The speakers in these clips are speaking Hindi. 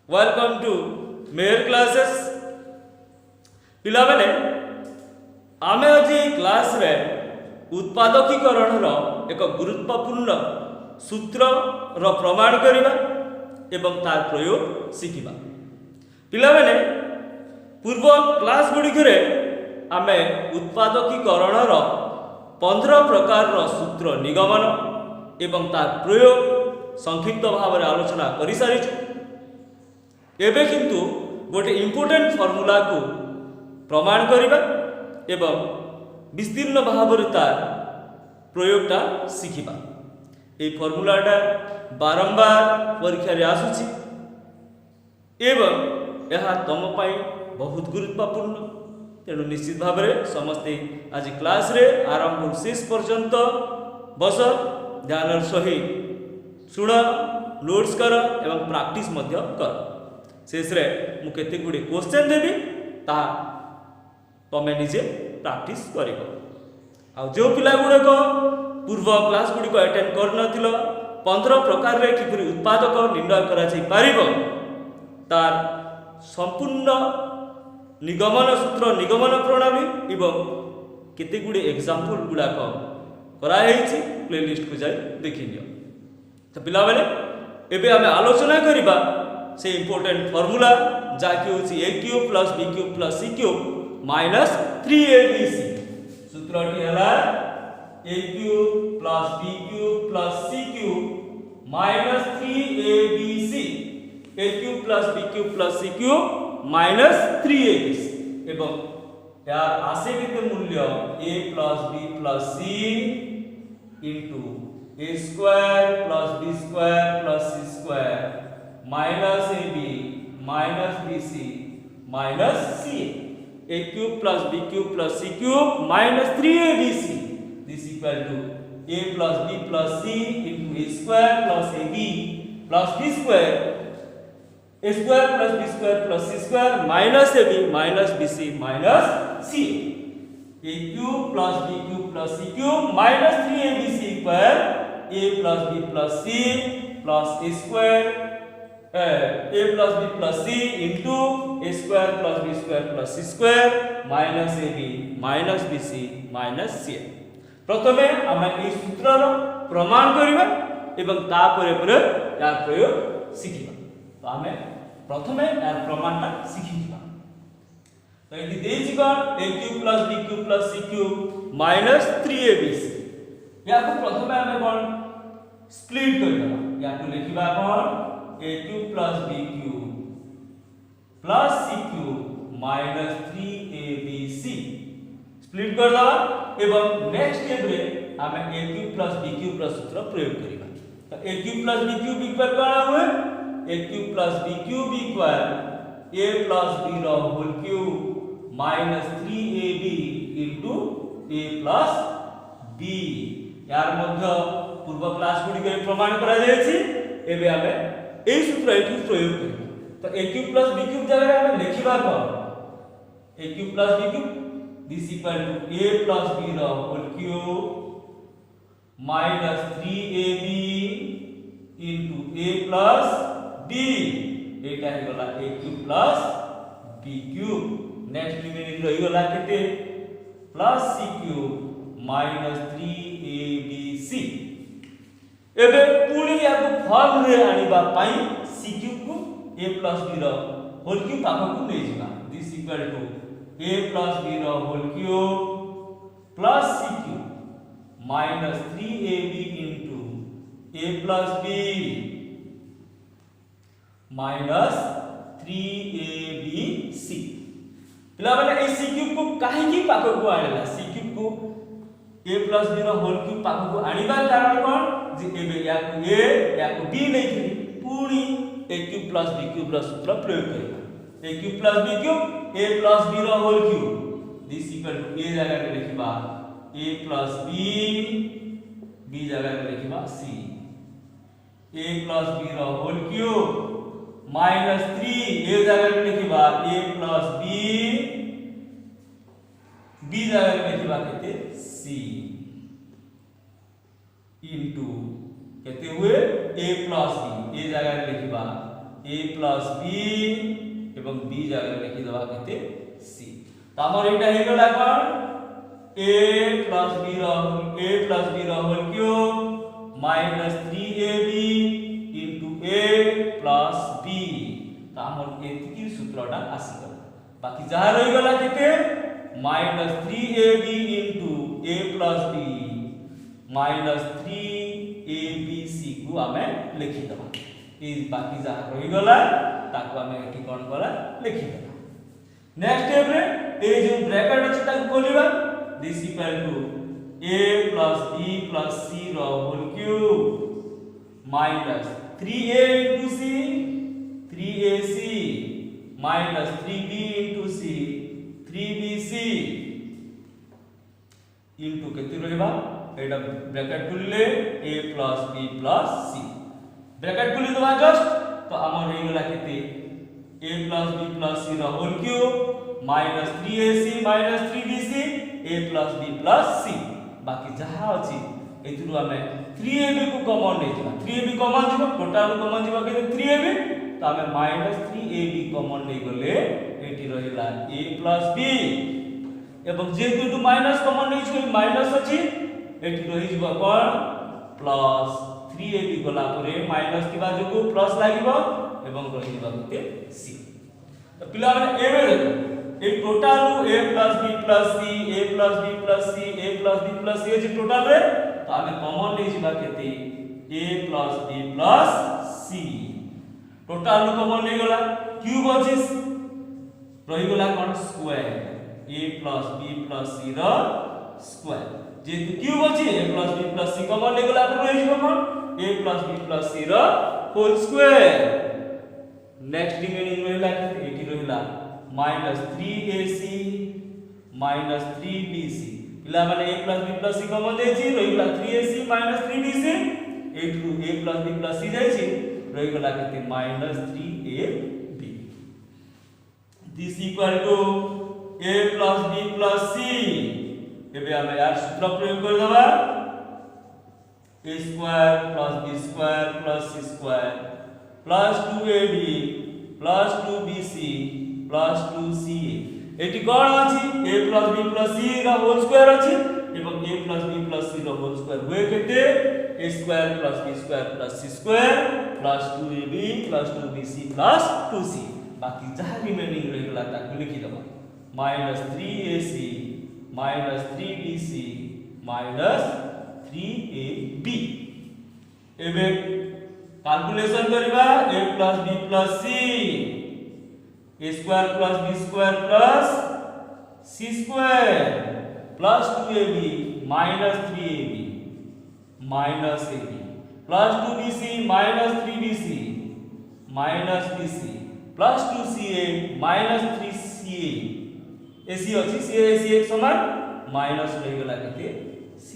वेलकम टू मेयर क्लासेस पिला माने आमे आज क्लास रे उत्पादकीकरण एक गुरुत्वपूर्ण सूत्र रो प्रमाण करिबा एवं तार प्रयोग शिखिबा। पिला माने पूर्व क्लास गुड़िक आमे उत्पादकीकरण 15 प्रकार सूत्र निगमन एवं तार प्रयोग संक्षिप्त भाव में आलोचना कर सारी। एबे किंतु गोटे इम्पोर्टेंट फॉर्मूला को प्रमाण करिबा एवं विस्तीर्ण भाव में तार प्रयोगटा शिखिबा। ये फॉर्मूलाटा बारंबार परीक्षा रे आसुची एवं यह तुम पाई बहुत गुरुत्वपूर्ण। तेणु निश्चित भाव में समस्ते आज क्लास रे आरंभ शेष पर्यंत बस ध्यान सहित शुण नोट्स कर एवं प्रैक्टिस कर। शेष रे मु केते गुडी क्वेश्चन देबी ता तमे निजे प्रैक्टिस करिवो। आ जो पिला गुडे को पूर्व क्लास गुडी को अटेंड कर नथिलो 15 प्रकार रे किपरि उत्पादक निर्णय करा जाई पारिबो तार संपूर्ण निगमन सूत्र निगमन प्रणाली एवं केते गुडी एग्जांपल गुडा को करा हेछि प्लेलिस्ट को जाई देखि लियो। तो पिला माने एबे हमें आलोचना करिबा से इम्पोर्टेंट फॉर्मूला जाकि होछि a cube plus b cube plus c cube minus 3abc। सूत्रटी हला a cube plus b cube plus c cube minus 3abc। a cube plus b cube plus c cube minus 3abc एवं यार आसे केते मूल्य a plus b plus c into a square plus b square plus c square minus ab minus bc minus ca। a cube plus b cube plus c cube minus 3abc this equal to a plus b plus c into a square plus ab plus b square a square plus b square plus c square minus ab minus bc minus ca। a cube plus b cube plus c cube minus 3abc square a plus b plus c plus a square a plus b plus c into a square plus b square plus c square minus ab minus bc minus ca। प्रथमे आमे ए सूत्रर प्रमाण करिबा एवं तापर पर यार प्रयोग शिखिबा। तो आमे प्रथमे यार प्रमाणटा शिखिबा। तो एटी देछि कोन a cube plus b cube plus c cube minus 3abc। याको प्रथमे आमे कोन स्प्लिट करिबा। याको लिखिबा कोन a cube plus b cube plus c cube minus 3abc split कर दवा एवं नेक्स्ट स्टेप रे हमें a cube plus b cube plus सूत्र प्रयोग करिबा। तो a cube plus b cube equal कोन हुए a cube plus b cube equal a plus b रो whole cube minus 3ab into a plus b। यार मध्य पूर्व क्लास गुडी के प्रमाण करा जायछि। एबे हमें ए सूत्र एठी प्रयोग करिबा। तो a cube plus b cube जगह हमें लिखिबा कोन a cube plus b cube this equal to a plus b रो whole cube minus 3ab into a plus b। एटा हे गला a cube plus b cube. Next remaining रहि गला केते plus c cube minus 3abc। एबे पुणी याको फॉर्म रे आनिबा पाई c क्यूब को a प्लस b रो होल क्यूब पाखो को नै जिबा। This equal to a plus b रो whole cube plus c cube minus 3ab into a plus b minus 3abc। पिला माने ए c क्यूब को काहे की पाखो को आनिला c क्यूब को a प्लस b रो होल क्यूब पाखो को आनिबा कारण कोन जे एबे याको a याको b नै थि पुणी a cube plus b cube रो सूत्र प्रयोग करिबा। a cube plus b cube a plus b रो whole cube this equal to a जगह रे लिखिबा a प्लस b जगह रे लिखिबा c a प्लस b रो होल क्यूब माइनस 3 a जगह रे लिखिबा a प्लस b जगह रे लिखिबा केते c इनटू केते हुए a प्लस b ए जगह लिखिबा a plus b एवं b जगह लिखि दबा केते c त हमर एटा हे गेला कोन a plus b रो whole cube minus 3ab into a plus b त हमर एतिकी सूत्रटा आसी गला बाकी जहा रहि गला केते minus 3ab into a plus b minus 3abc को हमें लिखि दबा ए बाकी जहा रहि गला ताको हमें एठी कोन करा लिखि दबा नेक्स्ट स्टेप रे ए जो ब्रैकेट अछि ताको खोलिबा this equal to a plus b plus c रो whole cube minus 3a into c 3ac minus 3b into c 3bc into केते रहबा एटा ब्रैकेट खुलले a plus b plus c bracket खुली दबा जस्ट तो हमर रहि गेला केते a plus b plus c रो whole cube minus 3ac minus 3bc a plus b plus c बाकी जहा अछि एतुरु हमें 3ab को कॉमन नै जिबा 3ab कॉमन जिबा टोटल कॉमन जिबा केते 3ab तो हमें minus 3ab कॉमन नै गले एटी रहिला a plus b एवं जेतु टू माइनस कॉमन नै छै माइनस अछि एटी रहि जिबा कोन प्लस 3ab गला परे माइनस दिबा जोगु प्लस लागिबो एवं रहि जिबा केते c तो पिला माने एबे देखो ए total a plus b plus c a plus b plus c a plus b plus c J total रे तो हमें कॉमन नै जिबा केते a plus b plus c total common नै गला क्यूब अछि रहि गला कोन square a plus b plus c रो स्क्वायर जेतु क्यूब अछि a plus b plus c common नै गला तो रहि जिबो कोन a plus b plus c रो होल स्क्वायर नेक्स्ट रिमेनिंग रहिला केते एटी रहिला minus 3ac minus 3bc पिला माने a plus b plus c common जाय छी रहिला 3ac minus 3bc a to a plus b plus c जाय छी रहिला केते minus 3ab this equal to a plus b plus c एबे हम यार सूत्र प्रयोग कर दबा a square plus b square plus c square plus 2ab plus 2bc plus 2ca एटी कोन अछि a plus b plus c रा होल स्क्वायर अछि एवं a plus b plus c रा होल स्क्वायर होय केते a square plus b square plus c square plus 2ab plus 2bc plus 2c बाकी जहा रिमेनिंग रहिला ताकू लिखि दबा minus 3ac minus 3bc minus 3ab एबे कैलकुलेशन करबा a plus b plus c a square plus b square plus c square plus 2ab minus 3ab minus ab plus 2bc minus 3bc minus bc plus 2ca minus 3ca ac अछि ca ac एक समान माइनस रहि गेला केते c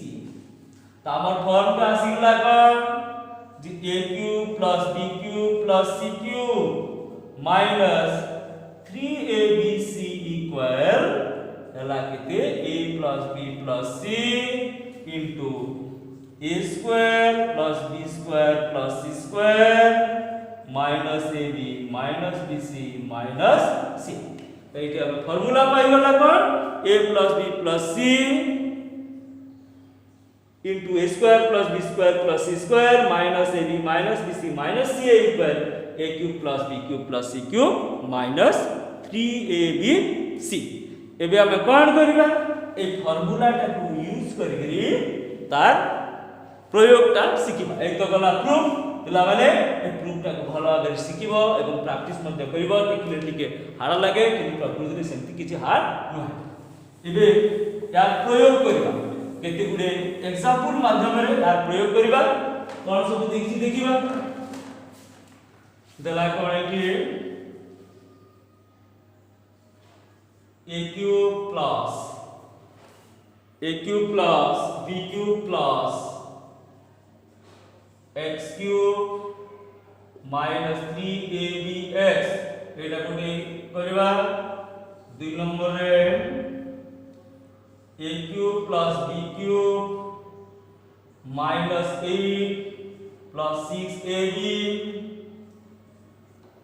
त हमर फॉर्म का आसी गेला कोन जे a cube plus b cube plus c cube minus 3abc equal हला केते a plus b plus c into a square plus b square plus c square minus ab minus bc minus c तो इटे हम फार्मूला पाइ गला कोन a plus b plus c into a square plus b square plus c square minus ab minus bc minus ca equal a cube plus b cube plus c cube minus 3abc एबे हम कोन करबा ए फार्मूला टा को यूज करिकरी तार प्रयोगटा सिकिबा एक तो गला प्रूफ पिला माने ए प्रूफटा को भलो भाबे सिकिबो एवं प्रैक्टिस मध्ये करिबो टिकले टिके हारा लागे किंतु प्रकृति सेंति किछि हार न एबे या प्रयोग करबा केते गुडे एग्जांपल माध्यम रे या प्रयोग करबा कोन सब देखिबा देला कोन कि a cube plus b cube plus x cube minus 3abx एटा कोनी करबा 2 नंबर रे a cube plus b cube minus 8 plus 6ab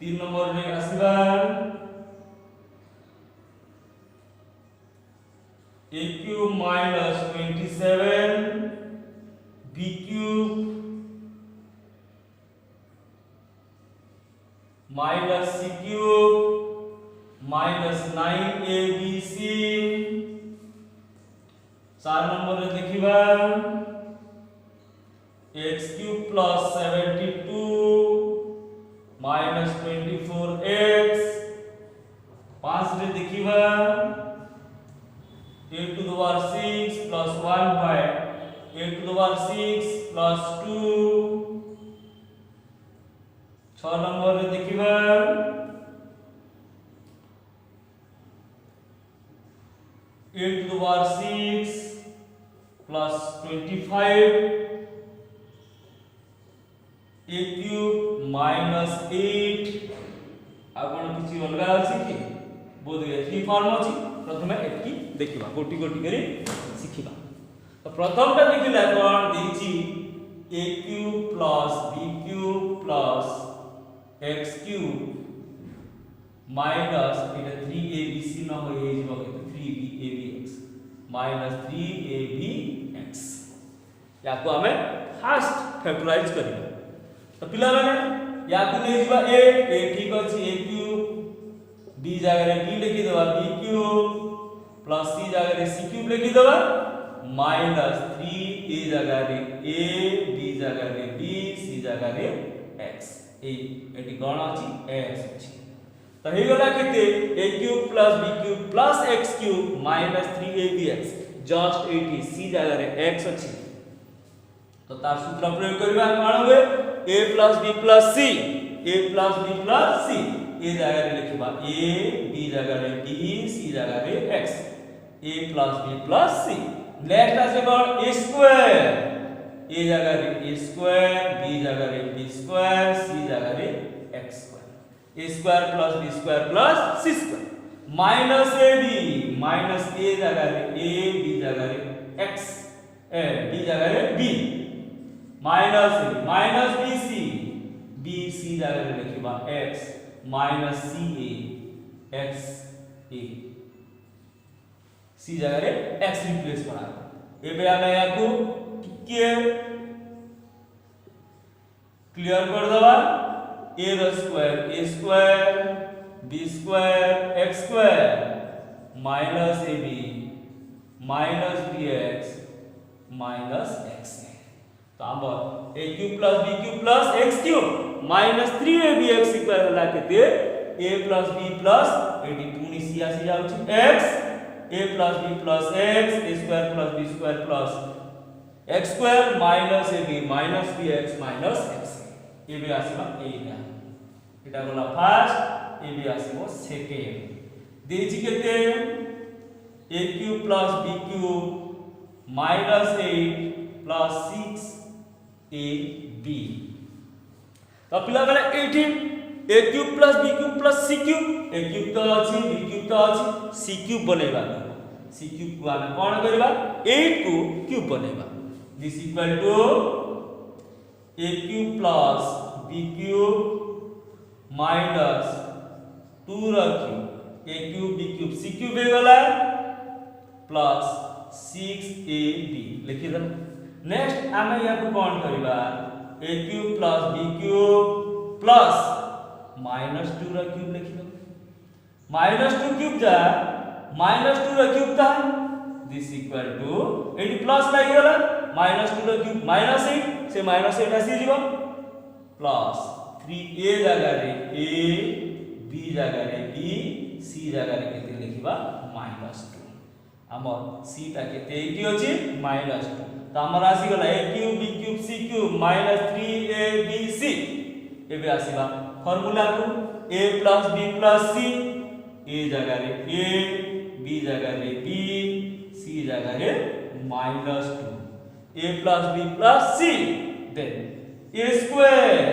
3 number रे आसीबा a cube minus 27 b cube minus c cube minus 9abc। 4 number रे देखिबा x cube plus 72 minus 24x। 5 रे देखिबा a to the power 6 plus 1 by a to the power 6 plus 2। 6 number रे देखिबा a to the power 6 plus 25 a cube minus 8। आपण किछि अलगा अछि कि बोध एथि फॉर्म अछि। प्रथमे एथि देखिबा गोटी गोटी करी सिखिबा। तो प्रथमटा देखिला कोन देछि a cube plus b cube plus x cube minus Etah 3abc न होय जेबो के 3babx minus 3abx। याको हमें फर्स्ट फैक्टराइज करिबा। तो पिला माने याको ले जिबा a ठीक अछि a क्यूब b जगह रे b लिखि देबा b क्यूब प्लस c जगह रे c क्यूब लिखि देबा माइनस 3 a जगह रे a b जगह रे b c जगह रे x। एटी कोन अछि x अछि। तो हे गला केते a cube plus b cube plus x cube minus 3abx just eighty c जगह रे x अछि। तो तार सूत्र प्रयोग करबा कोन होबे a plus b plus c a plus b plus c a जगह रे लिखबा a b जगह रे b c जगह रे x a plus b plus c। Next आसे कोन a स्क्वायर a जगह रे a स्क्वायर b जगह रे b स्क्वायर c जगह रे x square a square plus b square plus c square minus ab minus a जगह रे a b जगह रे x b जगह रे b minus a minus bc bc जगह रे लिखबा x minus ca x a c जगह रे x रिप्लेस करा। एबे आमे याकू टिके क्लियर कर दबा a रो square b square x square minus ab minus bx minus x। तो हम a cube plus b cube plus x cube minus 3abx equal होला केते a प्लस b प्लस एडी पुनी c आसी जाउछि x a plus b plus x a square plus b square plus x square minus ab minus bx minus x। एबे आसीबा एटा एटा होला फर्स्ट एबे आसीबो सेकेंड। देछि केते a cube plus b cube minus 8 plus 6 ab। तो पिला बेले 18 a cube plus b cube plus c cube a cube तो अछि b क्यूब तो अछि c क्यूब बनेबा। c क्यूब को हम कोन करबा 8 को क्यूब बनेबा। This equal to a cube plus b cube minus 2 रखी a cube b cube c cube हे गला प्लस 6ab लिखि दम। नेक्स्ट आमे याको कोन करबा a cube plus b cube plus minus 2 रा क्यूब लिखि दम। माइनस 2 क्यूब जा माइनस 2 रा क्यूब ता दिस इक्वल टू एटी प्लस लागि गला माइनस 2 रा क्यूब माइनस 8 से माइनस 8 आसी जीवो प्लस 3a जगह रे a b जगह रे b c जगह रे केते लिखिबा माइनस 2। हमर c ता केते एटी अछि माइनस 2। तो हमर आसी गला a cube b cube c cube minus 3abc। एबे आसीबा फार्मूला को a plus b plus c a जगह रे a b जगह रे b c जगह रे minus 2 a plus b plus c then a square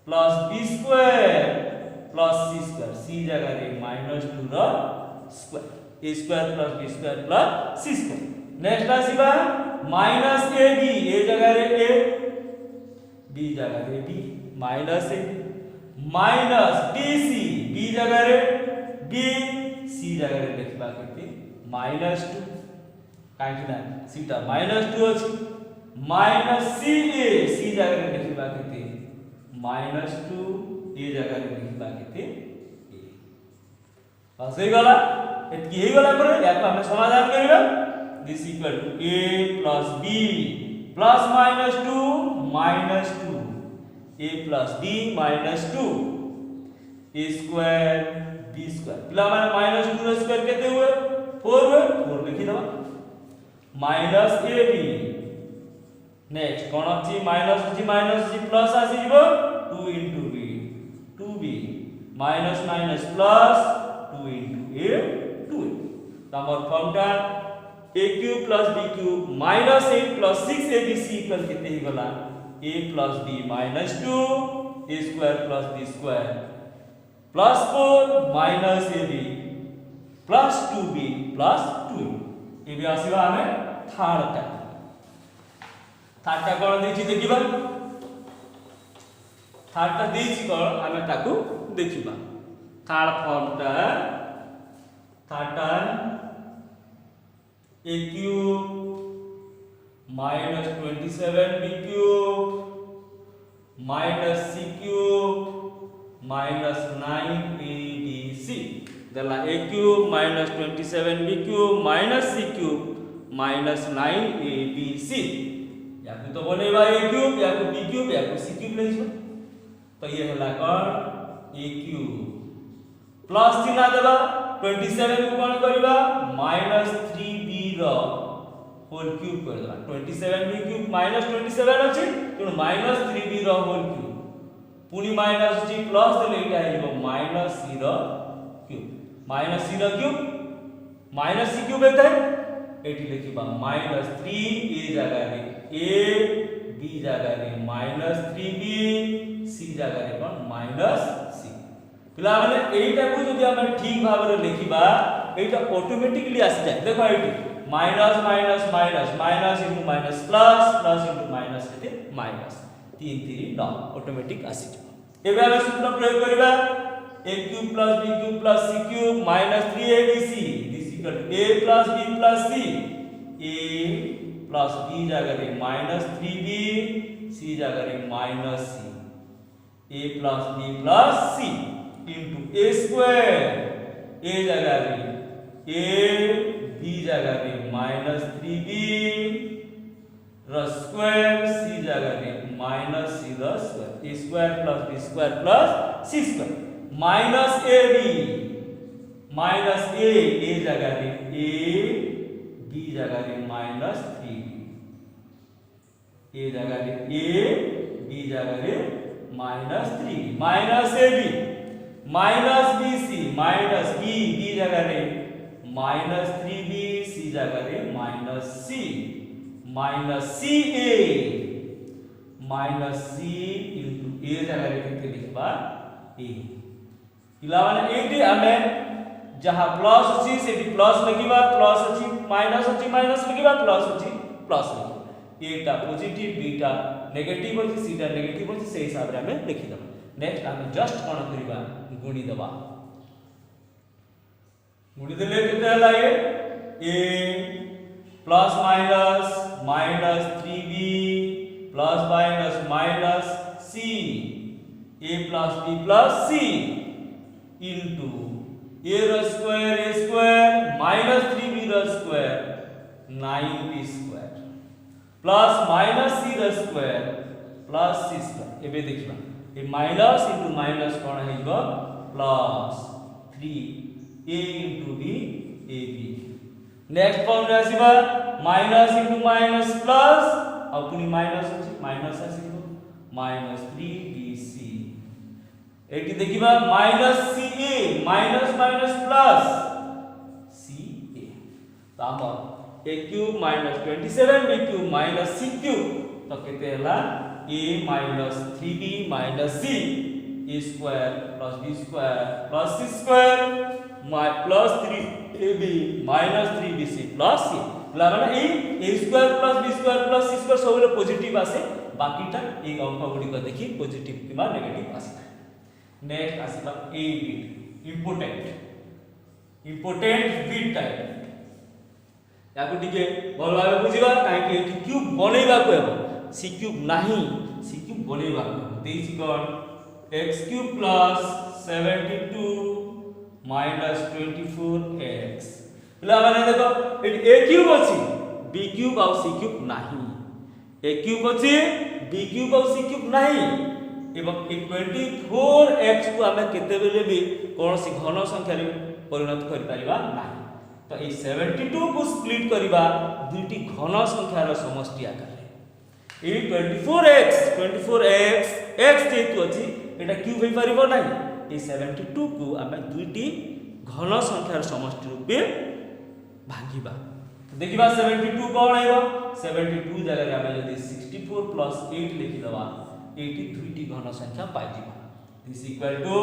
plus b square plus c square c जगह रे माइनस 2 रा square a square plus b square plus c square. Next आसीबा माइनस ab a जगह रे a b जगह रे b minus a minus BC B जगह रे B C जगह रे लिखबा केते -2 काहे ना सीटा -2 अछि माइनस CA C जगह रे लिखबा केते -2 A जगह रे लिखबा केते A बस हे गला एतकी हे गला पर याको हम समाधान करबा this equal to A plus B plus -2 -2 A plus B -2 A square B square पिला माने -2 स्क्वायर केते हुए 4 हुए 4 लिखि दबा माइनस AB नेक्स्ट कोन अछि माइनस जी प्लस आसी जीवो 2 into B 2B minus minus plus 2 into A 2 number फॉर्मटा A cube plus B cube minus 8 plus 6ABC equal कितने ही गला A plus B minus 2 A square plus B square plus 4 minus AB plus 2B plus 2 ये भी आसीबा हमें थर्ड टा कोन देछि देखिबा थर्ड टा देछि कोन हमें ताकू देखिबा थर्ड फॉर्म टा थर्ड टा A cube minus 27B cube minus C cube minus 9ABC दला A cube minus 27B cube minus C cube minus 9ABC याकू तो बनेबा A cube याकू B cube याकू C cube लेछो तो ये होला कोन A cube प्लस चिन्ह देबा 27 को कोन करबा -3b रो होल क्यूब कर देबा 27b क्यूब -27 अछि तो -3b रो होल क्यूब पुनी माइनस जी प्लस देले एटा आइबो -c रो क्यूब -c रो क्यूब -c क्यूब हेतै एटी लिखिबा -3a जगह रे a b जगह रे -3b c जगह रे कोन -c पिला माने एटा को जदि हम ठीक भाव रे लिखिबा एटा ऑटोमेटिकली आसी जाय देखो एटी minus minus minus minus into minus plus plus into minus केते माइनस 3 3 9 ऑटोमेटिक आसी जाय एबे हम सूत्र प्रयोग करबा a cube plus b cube plus c cube minus 3abc this equal to a plus b plus c a plus b जगह रे -3b c जगह रे -c a plus b plus c into a square a जगह रे a b जगह रे -3b र स्क्वायर c जगह रे -c र square a square plus b square plus c square minus ab minus a जगह रे a b जगह रे -3b a जगह रे a b जगह रे -3b minus ab minus BC minus B B जगह रे -3B C जगह रे -C minus CA -C into A जगह रे केते लिखबा A पिला माने एटी हमें जहां प्लस अछि सेठी प्लस लिखिबा प्लस अछि माइनस लिखिबा प्लस अछि प्लस लिखिबा एटा पॉजिटिव बीटा नेगेटिव अछि सीटा नेगेटिव अछि से हिसाब रे हमें लिखि दबा नेक्स्ट हम जस्ट कोन करिबा गुणी दबा गुणी देले केते हला ए plus minus -3b plus minus c a plus b plus c into a रो स्क्वायर -3b रो square 9b square plus -c रो स्क्वायर प्लस c स्क्वायर एबे देखिबा ए माइनस इनटू माइनस कोन हेबो plus 3a into b ab next form रे आसीबा माइनस इनटू माइनस प्लस आ पुनी माइनस अछि माइनस आसीबो -3bc एटी देखिबा -ca माइनस प्लस ca तामा a cube -27b cube -c cube तो केते हला a -3b -c a square plus b square plus c square plus 3ab -3bc plus c माने a square plus b square plus c square सब पॉजिटिव आसे बाकीटा ए अंक गुडी को देखि पॉजिटिव किबा नेगेटिव आसे नेक्स्ट आसीबा ए बिट इंपोर्टेंट बिट टाइप याकू टिके भल भाबे बुझिबा काहे कि एठी क्यूब बनेबा को हेबो सी क्यूब नाही सी क्यूब बनेबा को देइछि कोन x cube plus 72 minus 24x पिला माने देखो एठी a क्यूब अछि b क्यूब और c क्यूब नाही a क्यूब अछि b क्यूब और c क्यूब नाही एवं 24x को हमें केते बेले भी कौन सी घन संख्या रे परिणत करि परिबा नाही तो ए 72 को स्प्लिट करिबा दुईटी घन संख्यार समष्टि आकार रे ए 24x x जेतु अछि एटा क्यूब होई परिबो नाही ए 72 को हमें दुईटी घन संख्यार समष्टि रूपे भागिबा देखिबा 72 कोन आइबो 72 जगह रे हमें यदि 64 + 8 लिखि दबा एटी दुईटी घन संख्या पाइ जिबा this equal to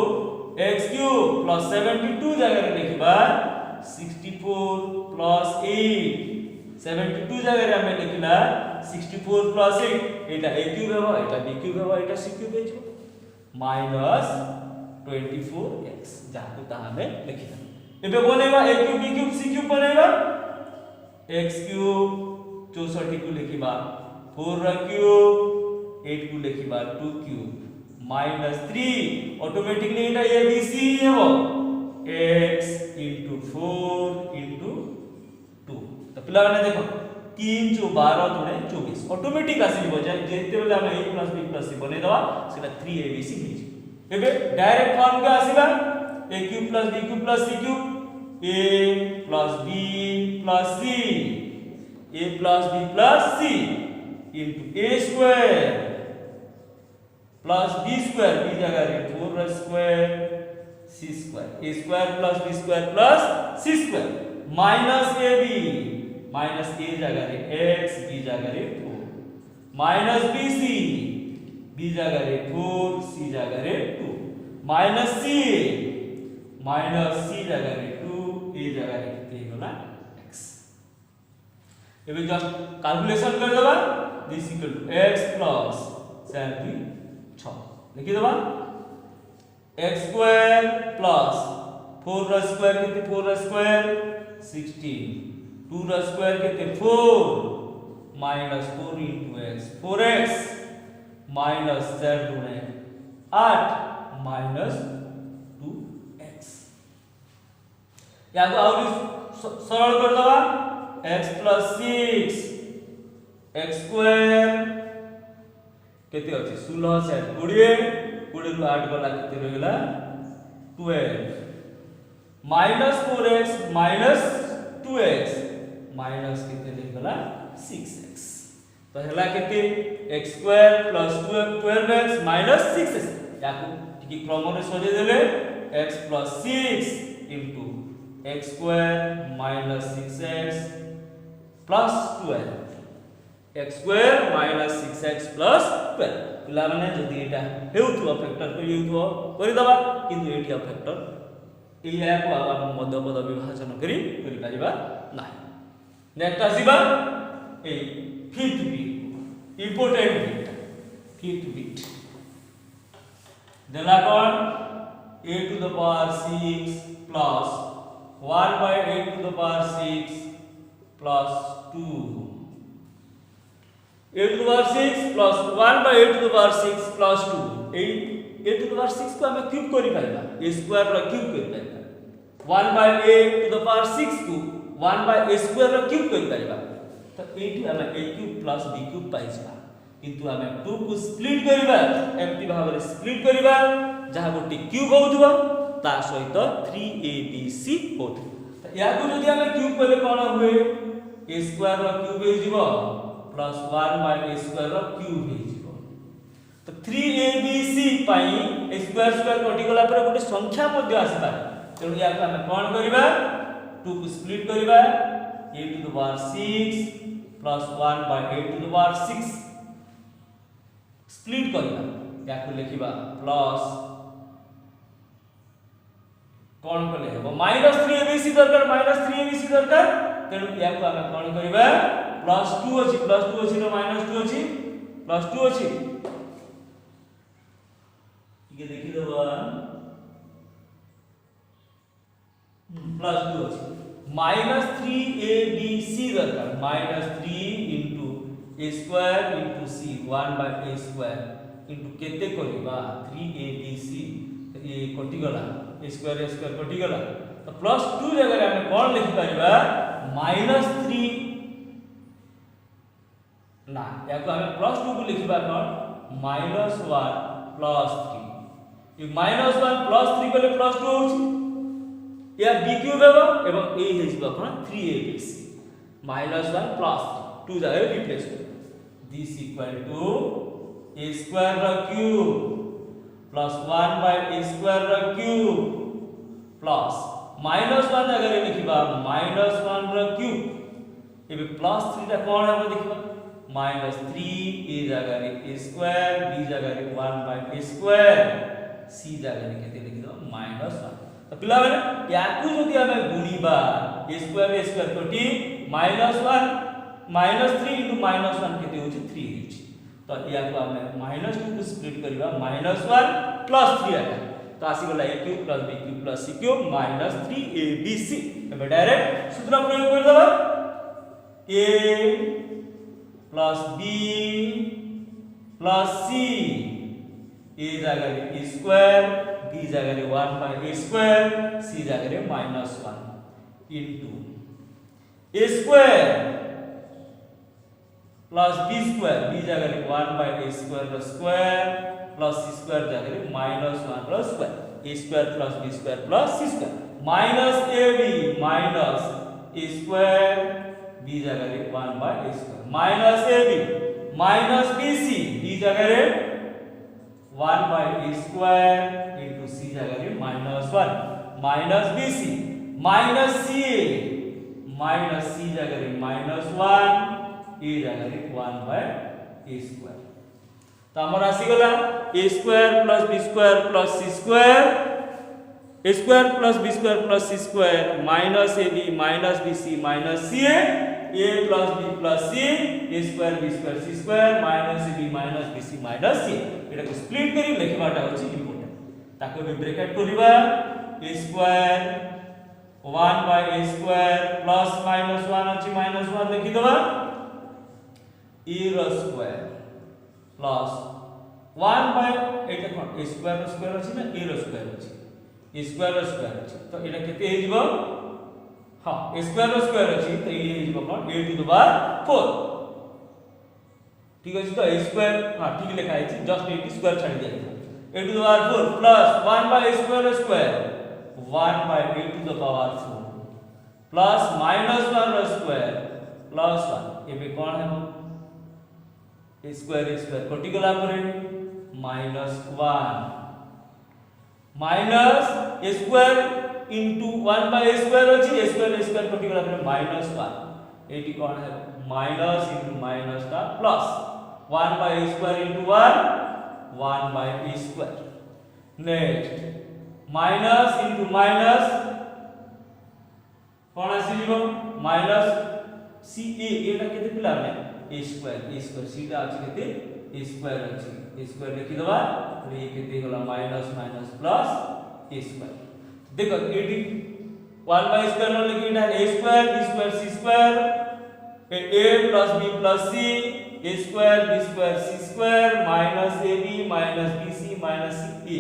x cube plus 72 जगह रे लिखिबा 64 + 8 72 जगह रे हमें लिखिला 64 + 8 एटा a क्यूब हेबो एटा b क्यूब हेबो एटा c क्यूब हेजो माइनस 24x जाको ता हमें लिखिला एबे बनेबा a cube b cube c cube बनेबा x क्यूब 64 को लिखिबा 4 र क्यूब 8 को लिखिबा 2 cube minus 3 automatically Etah a b c हेबो x * 4 * 2 तो पिला माने देखो 3 * 12 * 24 ऑटोमेटिक आसीबो जेते बेले हम a + b + c बने दवा सेटा 3abc हेछि एबे डायरेक्ट फॉर्म के आसीबा a cube + b cube + c cube a + b + c a + b + c into a square plus b square b जगह रे 4 square c square a square plus b square plus c square minus ab minus a जगह रे x b जगह रे 4 minus bc b जगह रे 4 c जगह रे 2 minus c जगह रे 2 a जगह रे किते होला x एबे जस्ट कैलकुलेशन कर देबा this equal to x plus 7 6 लिखि देबा x स्क्वायर प्लस 4 र स्क्वायर केते 4 र स्क्वायर 16 2 र स्क्वायर केते 4 minus 4 into x 4x minus 4 गुणे 8 माइनस 2x याको और सरल कर दबा x plus 6 x स्क्वायर केते अछि 16 से 20 20 रु 8 गला केते रहला 12 minus 4x minus 2x minus केते रहला 6x तो हला केते x square plus 12x minus 6x याको टिकी क्रम रे सजे देले x plus 6 into x square minus 6x plus 12 x square minus 6x plus 12 पिला माने जदी एटा हेउथो फैक्टर को हेउथो करि दबा किंतु एटी फैक्टर एया को हम मध्य पद विभाजन करी परिबा नाही नेक्स्ट आसीबा ए fifth bit important bit fifth bit देला कोन a to the power 6 plus 1 by a to the power 6 plus 2 a to the power 6 plus 1 by a to the power 6 plus 2 a to the power 6 को हम क्यूब करि पाइबा a स्क्वायर रो क्यूब करि पाइबा 1 by a to the power 6 को 1 by a स्क्वायर रो क्यूब करि पाइबा तो एठी हम a cube plus b cube पाइबा किंतु हम 2 को स्प्लिट करिबा एम्प्टी भाव रे स्प्लिट करिबा जहा गोटी क्यूब होउथबो ता सहित 3abc होथु तो या को जदी हम क्यूब करले कोन होए a स्क्वायर रो क्यूब हे जिवो प्लस 1 by a स्क्वायर रो क्यूब हे जिवो तो 3abc pi a square square कटि गला पर गोटे संख्या मध्ये आसीबा तेणु या हम कोन करिबा 2 को स्प्लिट करिबा a to the power 6 plus 1 by a to the power 6 split करिबा या को लिखिबा प्लस कोन कले हेबो माइनस 3abc दरकार तेणु या को हम कोन करिबा प्लस 2 अछि न माइनस 2 अछि प्लस 2 अछि ठीक देखि दबा प्लस 2 अछि माइनस 3abc दरकार minus 3 into a square into c 1 by a square into केते करबा 3abc ये कटि गला a square कटि गला तो प्लस 2 जगह रे हम कोन लिखि परबा माइनस 3 ना याको हम प्लस 2 को लिखबा कोन माइनस 1 प्लस 3 ये माइनस 1 प्लस 3 कले प्लस 2 होछि या b क्यूब हेबो एवं a हेजिबा कोन 3abc माइनस 1 प्लस 2 जगह रिप्लेस कर this equal to a square र cube plus 1 by a square र क्यूब प्लस माइनस 1 जगह लिखिबा माइनस 1 र क्यूब एबे प्लस 3 ता कोन हेबो देखिबा माइनस 3 a जगह रे a स्क्वायर b जगह रे 1 by a स्क्वायर c जगह रे केते लिखिदो माइनस 1 तो पिला माने याकू जदि हमें गुणीबा a स्क्वायर कटी माइनस 1 माइनस 3 into माइनस 1 केते होछि 3 होछि तो याकू हमें माइनस 2 को स्प्लिट करबा माइनस 1 प्लस 3 आका तो आसी गला a cube plus b cube plus c cube minus 3abc एबे डायरेक्ट सूत्र प्रयोग कर देबा a plus b plus c a जगह रे a स्क्वायर b जगह रे 1 by a स्क्वायर c जगह रे minus 1 into a square plus b square b जगह रे 1 by a स्क्वायर रो स्क्वायर प्लस c स्क्वायर जगह रे माइनस 1 रो square a square plus b square plus c square minus ab minus a square b जगह रे 1 by a square minus ab minus bc b जगह रे 1 by a square into c जगह रे minus 1 minus bc minus c जगह रे माइनस 1 a जगह रे 1 by a square तो हमर राशि गला a square plus b square plus c square a square plus b square plus c square minus ab minus bc minus ca a plus b plus c a square b square c square minus ab minus bc minus c एटा को स्प्लिट करी लिखबाटा होची इंपोर्टेंट ताको भी ब्रैकेट करबा a square 1 by a square plus minus 1 अछि minus 1 लिखि दबा a रो स्क्वायर प्लस 1 by एटा कोन a square रो स्क्वायर अछि ना a रो स्क्वायर अछि a square रो स्क्वायर अछि तो एटा केते हे जिवो हां a square रो स्क्वायर अछि तो ये हे जिवो कोन a टू द पावर 4 ठीक अछि तो a स्क्वायर हां ठीक लिखा है जस्ट a स्क्वायर छाडी दिया a to the power 4 plus 1 by a square 1 by a to the power 4 plus minus 1 रो स्क्वायर प्लस 1 एबे कोन है a स्क्वायर कटि गला परे minus 1 minus a square into 1 by a square अछि a स्क्वायर कटि गला परे माइनस 1 एटी कोन है माइनस into माइनस का plus 1 by a square into 1 by a square next minus into minus कोन आसी जीवो माइनस ca एटा केते पिला ने a square c ता अछि केते a square लिखि दबा तो ये केते होला minus minus plus a square देखो एटी 1 by square न लिखि ना a square b square c square a plus b plus c a square b square c square minus ab minus bc minus c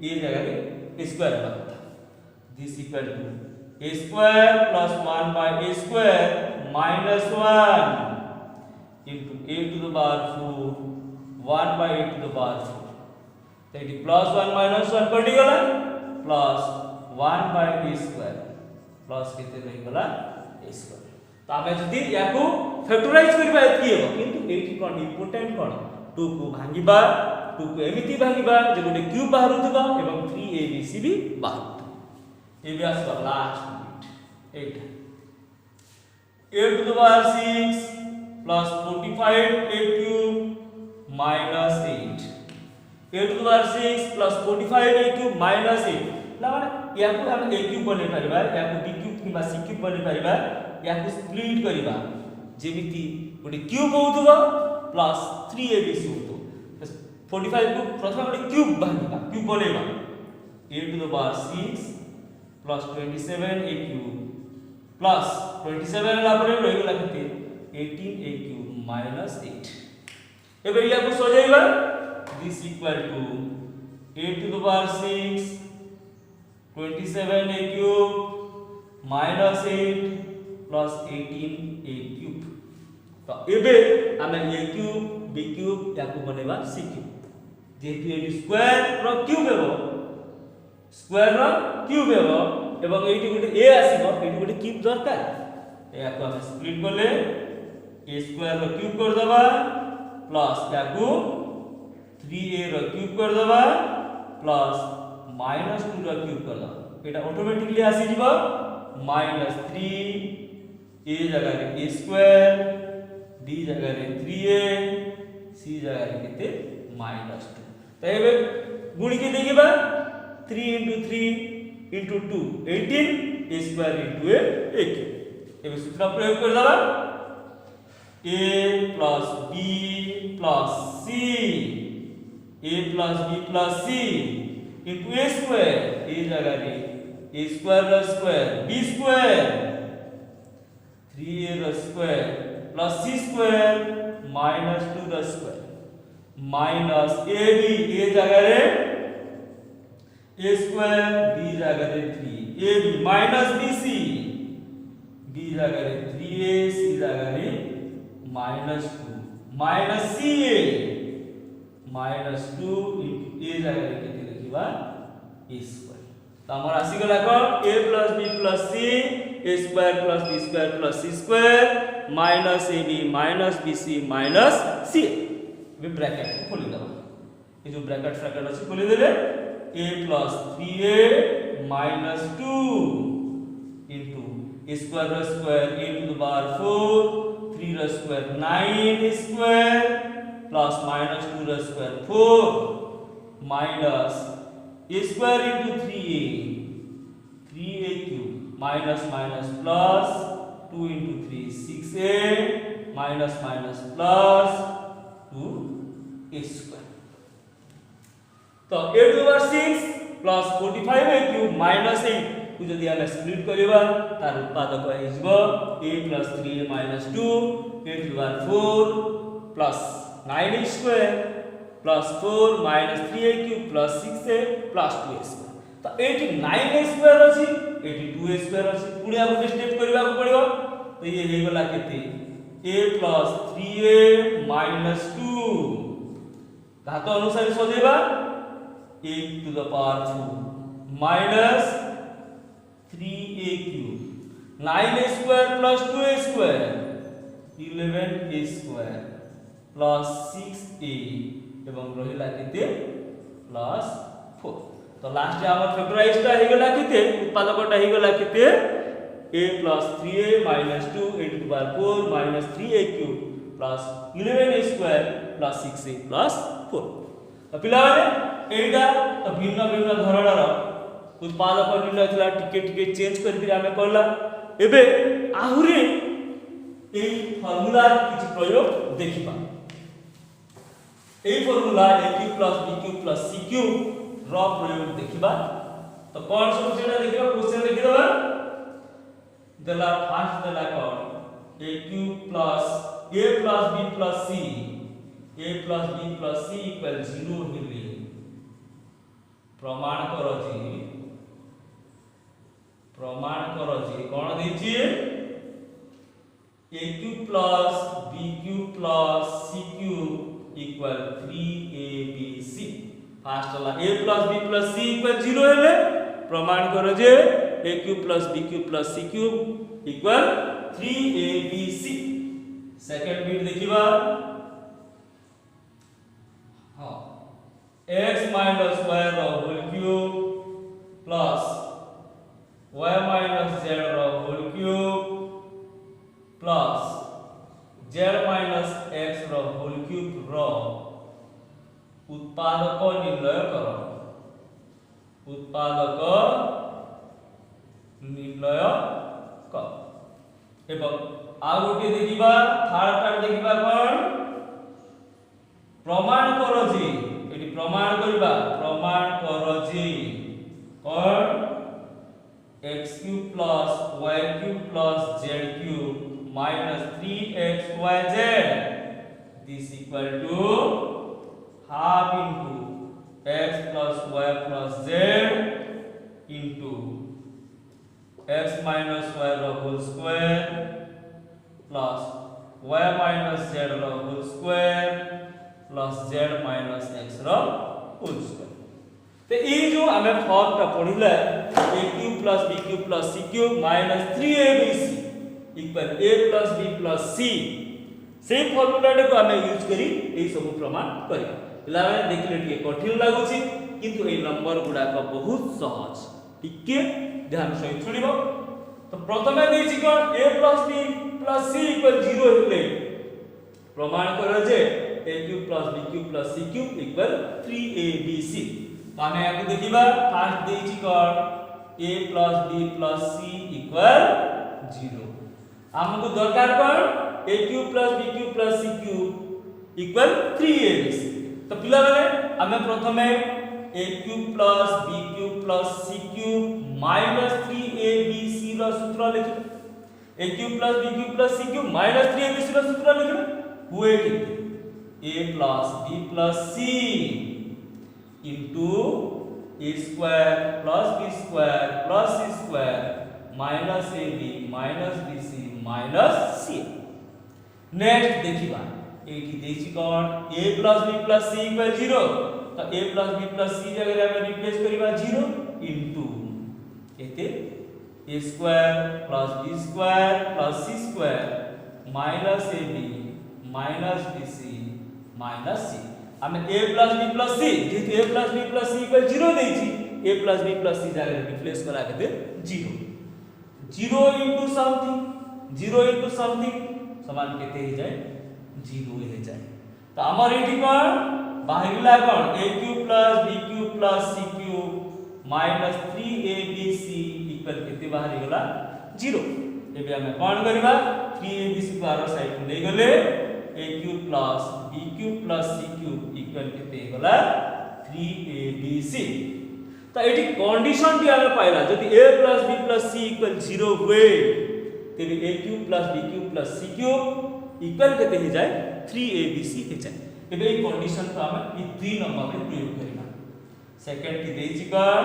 a जगह रे स्क्वायर बनता this equal to a square plus 1 by a square minus 1 into a to the power 4 1 by a to the power 4 तो ये plus 1 minus 1 कटि गला plus 1 by a square plus केते रहि गला a square तो आमे जदी याकू फैक्टराइज करबा एतकी हेबो किंतु एठी कोन इंपोर्टेंट कोन 2 को भांगीबा 2 को एमिति भांगीबा जे गोटे क्यूब बाहरुतबा एवं 3abc भी बाहरुत ए भी आसबा last bit 8 a to the power 6 plus 45 a cube minus 8 a to the power 6 plus 45 a cube minus 8 ला माने याकू हम a cube बने परिबा याकू b cube किबा c cube बने परिबा याकू स्प्लिट करिबा जेमिति गोटे क्यूब होउतबा प्लस 3abc होतो 45 को प्रथम गोटे क्यूब भांगा क्यूब बनेबा a to the power 6 plus 27 a cube plus 27 ला परे रहि गेला केते 18 a क्यूब माइनस 8 एबे या को सजाइबा this equal to a to the power 6 27 a cube minus 8 plus 18 a cube. तो एबे आमे a क्यूब b क्यूब या को बनेबा c क्यूब जेतु एटी स्क्वायर रो क्यूब हेबो स्क्वायर रो क्यूब हेबो एवं एटी गोटे a आसीबो एटी गोटे क्यूब दरकार या को हम स्प्लिट करले a स्क्वायर रो क्यूब कर दबा प्लस या को 3a रो क्यूब कर दबा प्लस माइनस 2 रो क्यूब कर दबा एटा ऑटोमेटिकली आसी जिवो माइनस 3 a जगह रे a स्क्वायर b जगह रे 3a c जगह रे केते माइनस 2 तबे गुणी के देखिबा 3 * 3 * 2 18 a स्क्वायर * a क्यूब एबे सूत्र प्रयोग कर दबा a plus b plus c a plus b plus c into a square a जगह रे a square रो स्क्वायर b स्क्वायर 3a रो square plus c square minus 2 रो स्क्वायर माइनस ab a जगह रे a स्क्वायर b जगह रे 3 ab माइनस bc b जगह रे 3a c जगह रे minus 2 minus ca minus 2 into a जगह रे केते लिखिबा a स्क्वायर त हमर आसी गला कोन a plus b plus c a square plus b square plus c square minus ab minus bc minus ca भी ब्रैकेट खोली दबा ये जो ब्रैकेट फ्रैकेट अछि खोली देले a plus 3a minus 2 into a square रो square a to the power 4 3 रो स्क्वायर 9 स्क्वायर plus minus 2 रो स्क्वायर 4 minus a square into 3a 3a cube minus minus plus 2 into 3 6a minus minus plus 2 a square तो a to the power 6 plus 45 a cube minus 8 को जदि हम स्प्लिट करबा तार उत्पादक आइजबो a plus 3a minus 2 a to the power 4 plus 9 square plus 4 minus 3a cube plus 6a plus 2a square तो 89a square अछि 82a square अछि पुणी आ गोटे स्टेप करबा को पड़िबो तो ये हे गला केते a plus 3a minus 2 धातु अनुसार सजेबा a to the power 4 minus 3a cube 9a square plus 2a square 11a square plus 6a एवं रहिला केते plus 4 तो लास्ट हमर फैक्टराइज ता हे गला केते उत्पादकटा हे गला केते a plus 3a minus 2 a to the power 4 minus 3a cube plus 11a square plus 6a plus 4 तो पिला माने एटा तो भिन्न भिन्न धरणर उत्पादक निर्णय थला टिके टिके चेंज करके हमें करला एबे आहुरे एई फार्मूला किछ प्रयोग देखिबा एई formula a cube plus b cube plus c cube रो प्रयोग देखिबा तो कोन सब सेटा देखिबा क्वेश्चन लिखि दबा देला फर्स्ट देला कोन a cube plus a plus b plus c a plus b plus c equal 0 हेले प्रमाण करो जी कोन देछि a cube plus b cube plus c cube equal 3abc first वाला a plus b plus c equal 0 हेले प्रमाण करो जे a cube plus b cube plus c cube equal 3abc second bit देखिबा हां x minus y रो whole cube plus y minus z रो whole cube plus z minus x रो होल क्यूब रो उत्पादक निर्णय करो उत्पादक निर्णय कर एवं आ गोटे देखिबा थर्ड टाइम देखिबा कोन प्रमाण करो जे प्रमाण करबा प्रमाण करो जे और x³ + y³ + z³ minus 3xyz this equal to half into x plus y plus z into x minus y whole square plus y minus z whole square plus z minus x whole square। तो ये जो हमें फॉर्म टा पढ़िला a³ plus b³ plus c³ minus 3abc equal a plus b plus c से फॉर्मूला को हमें यूज करी ए सब प्रमाण करी पिला माने देखले टिके कठिन लागुची किंतु ए नंबर गुडा का बहुत सहज टिके ध्यान सहित सुनिबो। तो प्रथमे देछि कोन a plus b plus c equal 0 हेले प्रमाण करो जे a³ plus b³ plus c³ equal 3abc। तो हमें याको देखिबा फर्स्ट देछि कोन a plus b plus c equal 0 हमको दरकार कोन a³ plus b³ plus c³ equal 3abc। तो पिला माने हमें प्रथमे a³ plus b³ plus c³ minus 3abc रो सूत्र लिखिबा a³ plus b³ plus c³ minus 3abc रो सूत्र लिखिबा हुए केते a plus b plus c into a square plus b square plus c square minus ab minus bc minus c। Next देखिबा एठी देछि कोन a plus b plus c equal 0 तो a plus b plus c जगह हम रिप्लेस करिबा 0 into एते a square plus b square plus c square minus ab minus bc minus c। हमें a plus b plus c जेतु a plus b plus c equal 0 देछि a plus b plus c जगह रिप्लेस करा केते 0 0 into something समान केते हो जाए 0 हो जाए। तो हमर एठी कोन बाहिरला कोन a³ plus b³ plus c³ minus 3abc equal केते बाहरी गला 0। एबे हमें कोन करबा 3abc को आरो साइड ले गले a³ plus b³ plus c³ equal केते गला 3abc। तो एठी कंडीशन टी हमें पाइला जदि a plus b plus c equal 0 हुए तेबे a³ plus b³ plus c³ equal केते हो जाए 3abc हो जाए। एबे ए कंडीशन को हम ई 3 नंबर में प्रयोग करिबा। सेकंड की देछि कोन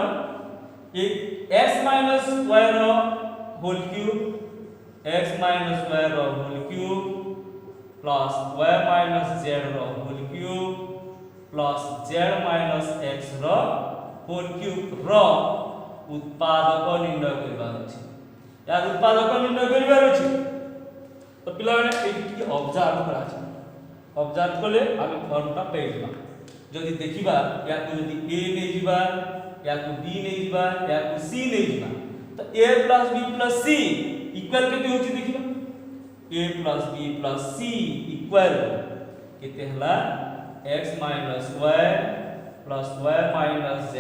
x minus y रो whole cube x minus y रो whole cube plus y minus z रो whole cube plus z minus x रो होल क्यूब रो उत्पादक निर्णय करबार अछि। यार उत्पादक निर्णय करबार अछि तो पिला माने एठी ऑब्जर्व करा अछि ऑब्जर्व करले हम फॉर्मटा पेइ जिबा जदि देखिबा या को जदि a नै जिबा या को b नै जिबा या को c नै जिबा तो a plus b plus c equal केते होछि देखिबा a plus b plus c equal केते हला x minus y plus y minus z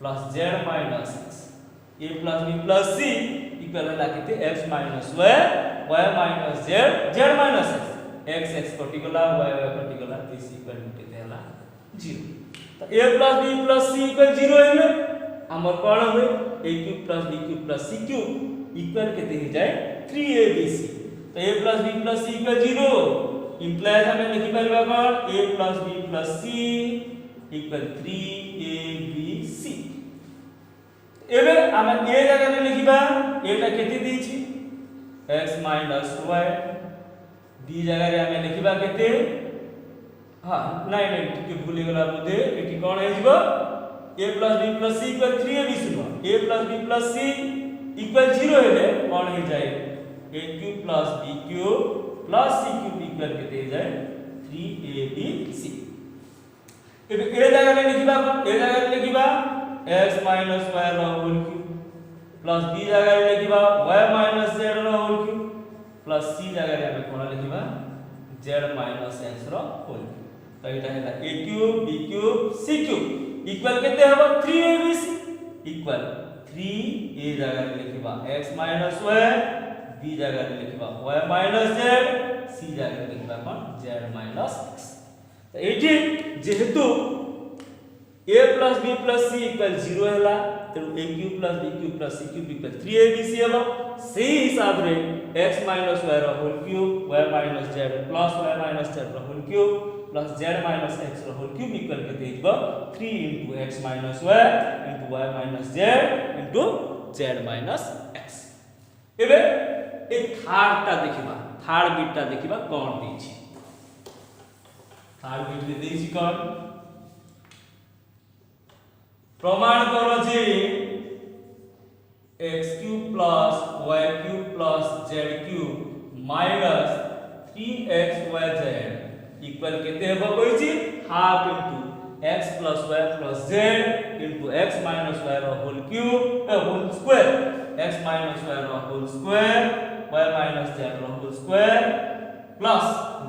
plus z minus x a plus b plus c equal हला केते x minus y y minus z z minus x x कटि गला y y कटि गला this इक्वल केते हला 0। तो a plus b plus c equal 0 हेले हमर कोन होय a³ plus b³ plus c³ equal केते हो जाए 3abc। तो a plus b plus c equal 0 implies हमें लिखि परबा कोन a plus b plus c equal 3abc। एबे हम a जगह में लिखिबा एटा केते देछि x minus y b जगह रे हम लिखिबा केते हां नहीं टिके भूली गला बोधे एठी कोन हे जिवो a plus b plus c equal 3abc no a plus b plus c equal 0 हेले कोन हे जाए a³ plus b³ plus c³ equal केते हे जाए 3abc। एबे ए जगह रे लिखिबा ए जगह रे लिखिबा x minus y रो होल क्यूब प्लस b जगह रे लिखिबा y minus z रो होल क्यूब प्लस c जगह रे हम कोन लिखिबा z minus x रो होल क्यूब। तो एटा हैला a³ b³ c³ इक्वल केते हबो 3abc इक्वल 3 a जगह रे लिखिबा x minus y b जगह रे लिखिबा y minus z c जगह रे लिखिबा कोन z minus x। तो एठी जेहेतु a plus b plus c equal 0 हैला तेणु a cube plus b cube plus c cube equal 3abc हेबो सेही हिसाब रे x minus y रो whole cube y minus z plus y minus z रो whole cube plus z minus x रो होल क्यूब इक्वल केते हिजबो 3 into x minus y into y minus z into z minus x एबे ए थर्ड टा देखिबा थर्ड बिट टा देखिबा कोन देछि थर्ड बिट दे देछि कोन प्रमाण करो जे x cube plus y cube plus z cube minus 3xyz equal केते हेबो कहै छी half into x plus y plus z into x minus y रो whole cube whole square x minus y रो whole square y minus z रो whole square plus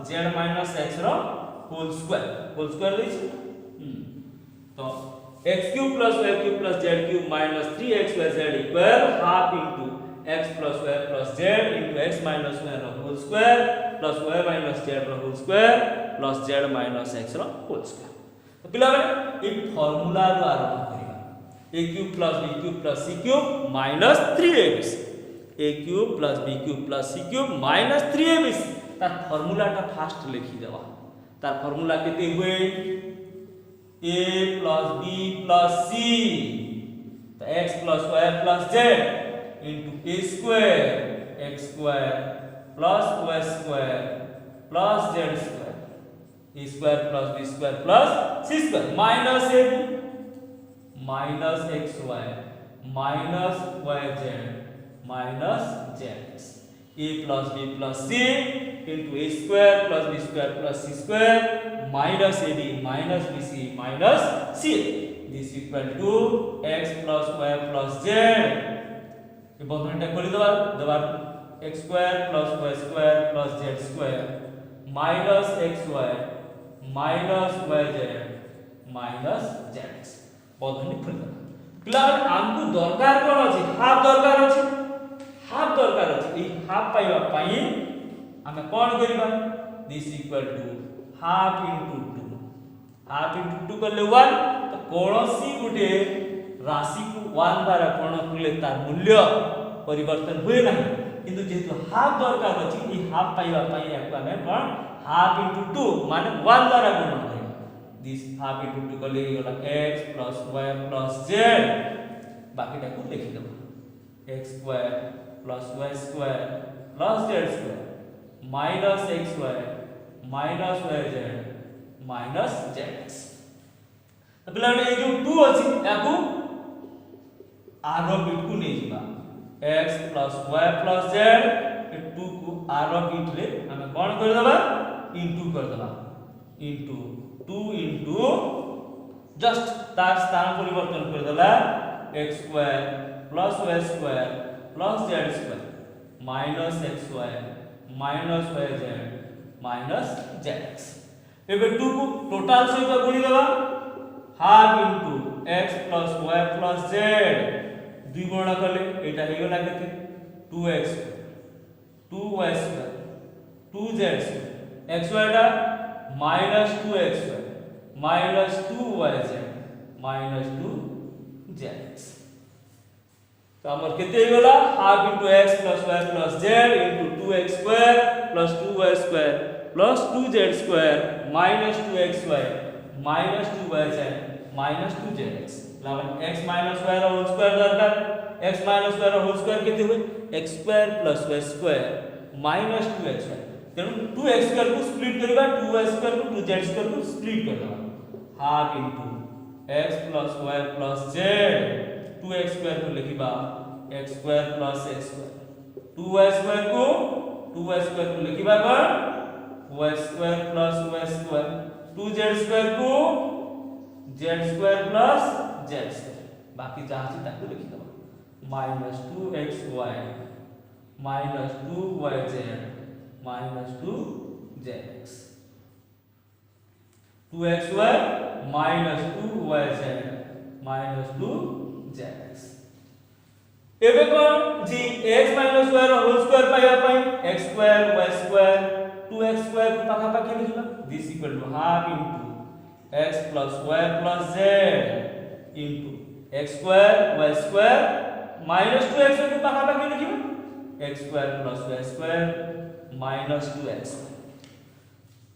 z minus x रो होल स्क्वायर दै छी तो x cube plus y cube plus z cube minus 3xyz equal half into x plus y plus z into x minus y रो whole square plus y minus z रो whole square plus z minus x रो होल स्क्वायर तो पिला बने ए फार्मूला रो आरंभ करिबा a cube plus b cube plus c cube minus 3abc a cube plus b cube plus c cube minus 3abc तार फार्मूला टा फास्ट लिखि देबा तार फार्मूला केते हुए a plus b plus c तो x plus y plus z into a square x square plus y square plus z square a square plus b square plus c square minus a minus xy minus yz minus zx a plus b plus c into a square plus b square plus c square minus ab minus bc minus c this equal to x plus y plus z ये बंधनटा खोली दबा x square plus y square plus z square minus xy minus yz minus zx बंधन खोली दबा पिला हमकु दरकार कोन अछि हाफ दरकार अछि ए हाफ पाइबा पई हमें कोन करिबा this equal to half into 2 करले 1 तो कोनोसी गुटे राशि को 1 द्वारा पूर्ण करले तार मूल्य परिवर्तन होय नाही किंतु जेतु हाफ दरकार अछि ई हाफ पाइबा पई याको हमें कोन हाफ into 2 माने 1 द्वारा गुणन करिबा दिस हाफ into 2 करले गेला x plus y plus z बाकीटा को लिखि देबो x square plus y square plus z square minus xy minus yz minus zx तो पिला ए जो 2 अछि याकू आरो बिट को नै जिबा x plus y plus z ए 2 को आरो बिट रे हम कोन कर देबा इनटू कर देबा इनटू 2 इनटू जस्ट तार स्थान परिवर्तन कर देला x square plus y square plus z square minus xy minus yz minus zx एबे 2 को टोटल सहित गुणी देबा half into x plus y plus z दुई गुणा करले एटा हे गेला केते 2x 2y square 2z square xy टा minus 2xy minus 2yz minus 2zx तो हमर केते हे गेला half into x plus y plus z into 2x square plus 2y square plus 2z square minus 2xy minus 2yz minus 2zx लावन x minus y रो होल स्क्वायर दरकार x minus y रो होल स्क्वायर केते होय x square plus y square minus 2xy तेनु 2x square को स्प्लिट करबा 2y square को 2z square को स्प्लिट करबा half into x plus y plus z 2x square को लिखिबा x square plus x square 2y square को लिखिबा कोन y square plus y square 2z square को z square plus z square बाकी जहाँ से ताकू लिखि दबा minus 2xy minus 2yz minus 2zx 2xy minus 2yz minus 2zx एबे कोन जी x minus y रो होल स्क्वायर पाइबा पई x square y square 2x square को पाखा पाखी लिखिबा this equal to half into x plus y plus z into x square y square minus 2x को पाखा पाखी लिखिबा x square plus y square minus 2x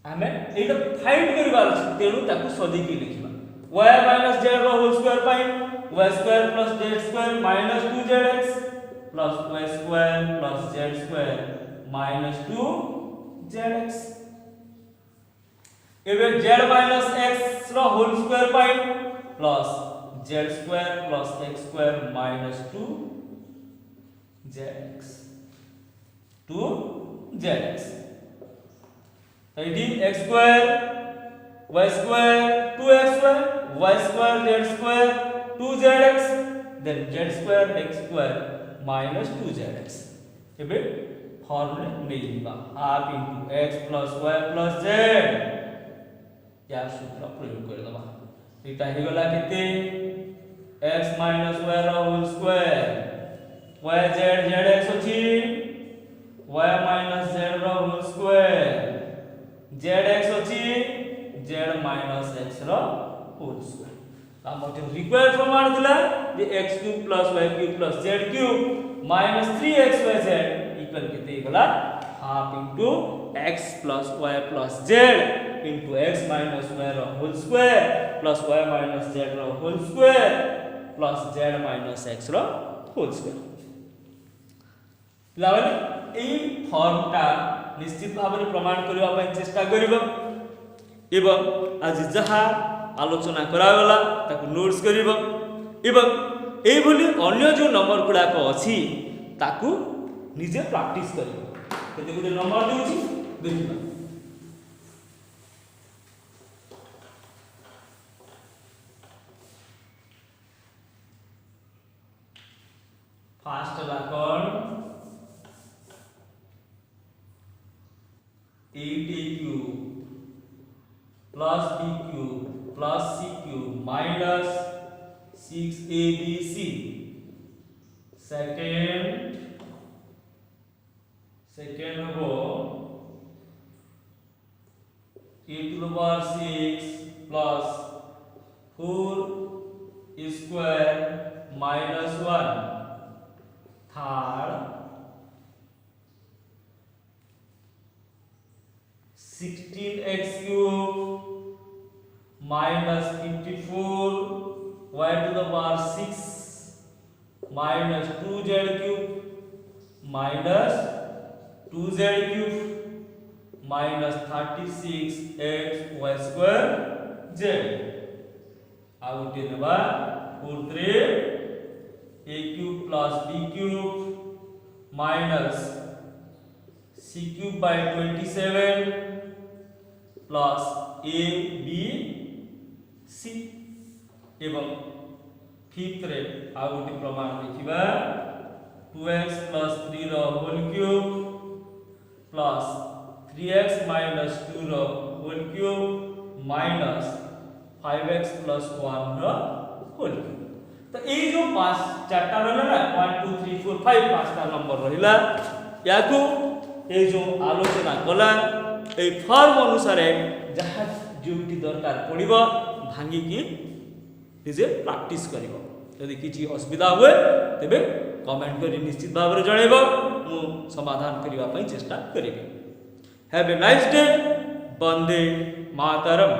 हमें एटा फाइंड करबार अछि तेनु ताकू सदी के लिखिबा y minus z रो होल स्क्वायर पाई y square plus z square minus 2zx plus y square plus z square minus 2zx एबे z minus x रो होल स्क्वायर पाई plus z square plus x square minus 2zx 2zx तो ED x square y square 2x square y square z square 2zx then z square x square minus 2zx एबे फॉर्मूला नै लिबा half into x plus y plus z या सूत्र प्रयोग कर दबा एटा हे गला केते x minus y रो whole square y z zx अछि y minus z रो होल स्क्वायर zx अछि z minus x रो होल स्क्वायर हमर रिक्वायर्ड प्रमाण दिला जे x³ + y³ + z³ minus 3xyz equal केते गला half into x plus y plus z into x minus y रो whole square plus y minus z रो whole square plus z minus x रो होल स्क्वायर लावले एई फॉर्मटा निश्चित भाबरे प्रमाण करबा पय चेष्टा करिवो एवं आज जहा आलोचना करा गला ताकू नोट्स करिवो एवं एई भली अन्य जो नंबर गुडा को अछि ताकू निजे प्रैक्टिस करिवो केते गुडे नंबर देउछि देखिबा fast लाकन 8a³ plus b³ plus c³ minus 6abc second हो a to the power 6 plus 4 square minus 1 third 16x³ minus 54 y to the power 6 minus 2z³ minus 2z³ minus 36x y square z आउटे नेबा 4 a³ plus b³ minus c³ by 27 plus a b c एवं फिफ्थ रे आउटे प्रमाण देखिबा 2x plus 3 रो whole cube plus 3x minus 2 रो whole cube minus 5x plus 1 रो होल क्यूब तो ए जो पांच चारटा रहला ना 1 2 3 4 5 पांचटा नंबर रहिला याकू ए जो आलोचना कला ए फॉर्म अनुसार जहा जोटी दरकार पड़िबो भांगी की निजे प्रैक्टिस करिवो यदि किछि असुविधा हुए तबे कमेंट करी निश्चित भाव रे जणैबो मु समाधान करिवा पई चेष्टा करिबे have a nice day Vande Mataram.